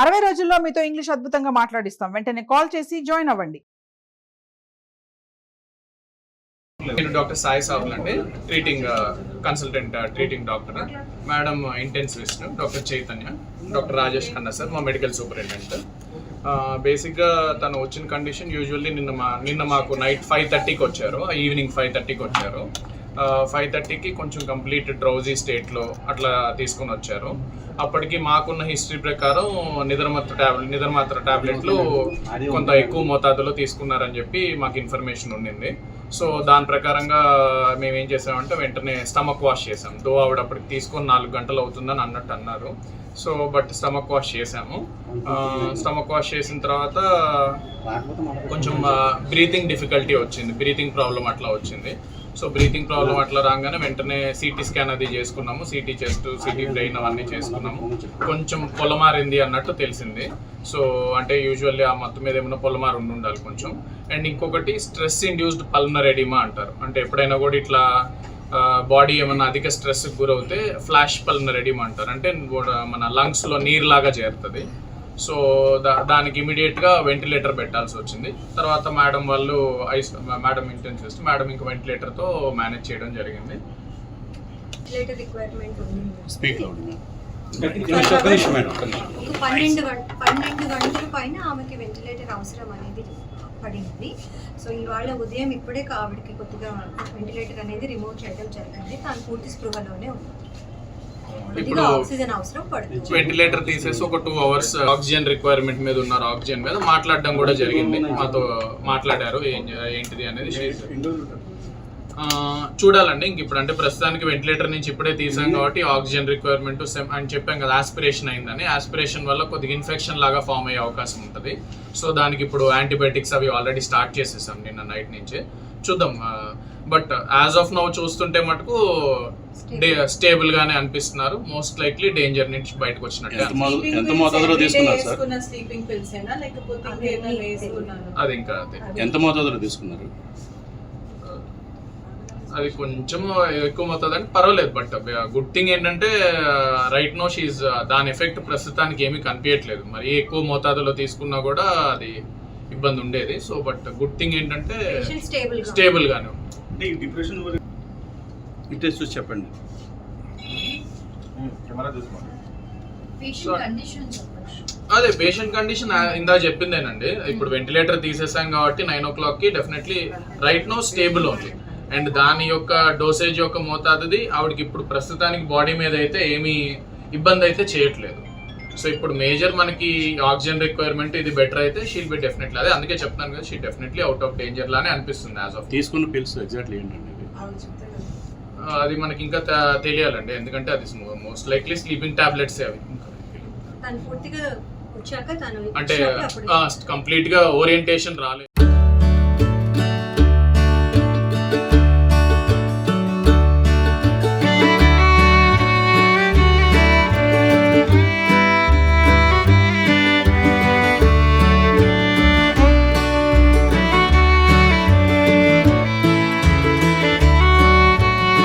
60 రోజుల్లో మీతో ఇంగ్లీష్ అద్భుతంగా మాట్లాడిస్తాం. వెంటనే కాల్ చేసి జాయిన్ అవ్వండి. నేను డాక్టర్ సాయి సాబుల్ అండి, treating consultant treating doctor. Madam intensivist doctor Chaitanya, doctor Rajesh Khanna sir మా మెడికల్ సూపరింటెండెంట్. బేసిక్గా తను వచ్చిన కండిషన్ యూజువల్లీ నిన్న మాకు నైట్ 5:30కి వచ్చారు, ఈవినింగ్ 5:30కి వచ్చారు. 5:30కి కొంచెం కంప్లీట్ డ్రౌజీ స్టేట్లో అట్లా తీసుకొని వచ్చారు. అప్పటికి మాకున్న హిస్టరీ ప్రకారం నిద్రమాత్ర టాబ్లెట్లు కొంత ఎక్కువ మోతాదులో తీసుకున్నారని చెప్పి మాకు ఇన్ఫర్మేషన్ ఉండింది. సో దాని ప్రకారంగా మేము ఏం చేసామంటే వెంటనే స్టమక్ వాష్ చేసాం. దో ఆవిడ అప్పటికి తీసుకొని 4 గంటలు అవుతుందని అన్నట్టు అన్నారు. సో బట్ స్టమక్ వాష్ చేసాము. స్టమక్ వాష్ చేసిన తర్వాత కొంచెం బ్రీతింగ్ డిఫికల్టీ వచ్చింది, బ్రీతింగ్ ప్రాబ్లం అట్లా వచ్చింది. సో బ్రీతింగ్ ప్రాబ్లం అట్లా రాగానే వెంటనే సిటీ స్కాన్ అది చేసుకున్నాము, సిటీ చెస్ట్, సిటీ బ్రెయిన్ అవన్నీ చేసుకున్నాము. కొంచెం పొలమారింది అన్నట్టు తెలిసింది. సో అంటే యూజువల్లీ ఆ మొత్తం మీద ఏమైనా పొలమారు ఉండాలి కొంచెం. అండ్ ఇంకొకటి స్ట్రెస్ ఇండ్యూస్డ్ పల్మనరీ ఎడిమా అంటారు. అంటే ఎప్పుడైనా కూడా ఇట్లా బాడీ ఏమన్నా అధిక స్ట్రెస్కి గురవుతే ఫ్లాష్ పల్మనరీ ఎడిమా అంటారు. అంటే మన లంగ్స్లో నీరులాగా చేరుతుంది. సో దానికి ఇమీడియట్గా వెంటిలేటర్ పెట్టాల్సి వచ్చింది. తర్వాత మేడం వాళ్ళు మేడం ఇంటెన్సివిస్ట్ మేడం ఇంకా వెంటిలేటర్తో మేనేజ్ చేయడం జరిగింది. Speak loud. 12 గంటల పైన ఆమెకి వెంటిలేటర్ అవసరం అనేది పడింది. సో ఇవాళ ఉదయం ఇప్పుడే ఆవిడకి కొద్దిగా వెంటిలేటర్ అనేది రిమూవ్ చేయడం జరిగింది. తను పూర్తి స్పృహలోనే ఉంది. ఇప్పుడు ఆక్సిజన్ అవసరం పడుతుంది. వెంటిలేటర్ తీసేసి ఒక 2 hours ఆక్సిజన్ రిక్వైర్మెంట్ మీద ఉన్నారు. ఆక్సిజన్ మీద మాట్లాడడం కూడా జరిగింది, మాతో మాట్లాడారు ఏంటిది అనేది. చూడాలండి ఇంక ఇప్పుడు. అంటే ప్రస్తుతానికి వెంటిలేటర్ నుంచి ఇప్పుడే తీసాం కాబట్టి ఆక్సిజన్ రిక్వైర్మెంట్ అని చెప్పాం కదా, ఆస్పిరేషన్ అయిందని. ఆస్పిరేషన్ వల్ల కొద్దిగా ఇన్ఫెక్షన్ లాగా ఫామ్ అయ్యే అవకాశం ఉంటుంది. సో దానికి ఇప్పుడు యాంటీబయాటిక్స్ అవి ఆల్రెడీ స్టార్ట్ చేసేసాం నిన్న నైట్ నుంచి. చూద్దాం. బట్ యాజ్ ఆఫ్ నౌ చూస్తుంటే మటుకు స్టేబుల్ గానే అనిపిస్తున్నారు. మోస్ట్ లైక్లీ డేంజర్ నుంచి బయటకు వచ్చినట్టు. ఎంత మోతాదులో తీసుకున్నారు సార్? అది ఇంకా ఎంత మోతాదులో తీసుకున్నారు? అది కొంచెం ఎక్కువ మోతాదు అంటే పర్వాలేదు. బట్ గుడ్ థింగ్ ఏంటంటే రైట్ నో షీజ్ దాని ఎఫెక్ట్ ప్రస్తుతానికి ఏమీ కనిపించట్లేదు. మరి ఎక్కువ మోతాదులో తీసుకున్నా కూడా అది ఇబ్బంది ఉండేది. సో బట్ గుడ్ థింగ్ ఏంటంటే స్టేబుల్ గానే ఉంది. చూసి చెప్పండి. అదే పేషెంట్ కండిషన్ ఇందా చెప్పిందేనండి. ఇప్పుడు వెంటిలేటర్ తీసేసాం కాబట్టి 9 o'clockకి డెఫినెట్లీ రైట్ నో స్టేబుల్ ఉంది. అండ్ దాని యొక్క డోసేజ్ యొక్క మోతాదుది ఆవిడకి ఇప్పుడు ప్రస్తుతానికి బాడీ మీద అయితే ఏమీ ఇబ్బంది అయితే చేయట్లేదు. సో ఇప్పుడు మేజర్ మనకి ఆక్సిజన్ రిక్వైర్మెంట్ ఇది బెటర్ అయితే షీల్ బి డెఫినెట్లీ. అదే అందుకే చెప్తాను కదా, she definitely out of danger లానే అనిపిస్తుంది యాజ్ ఆఫ్. తీసుకున్న పిల్స్ ఎగ్జాక్ట్లీ ఏంటండి? అది మనకి ఇంకా తెలియాలండి, ఎందుకంటే అది మోస్ట్ లైక్లీ స్లీపింగ్ టాబ్లెట్స్ అవి. అంటే కంప్లీట్ గా ఓరియంటేషన్ రాలేదు.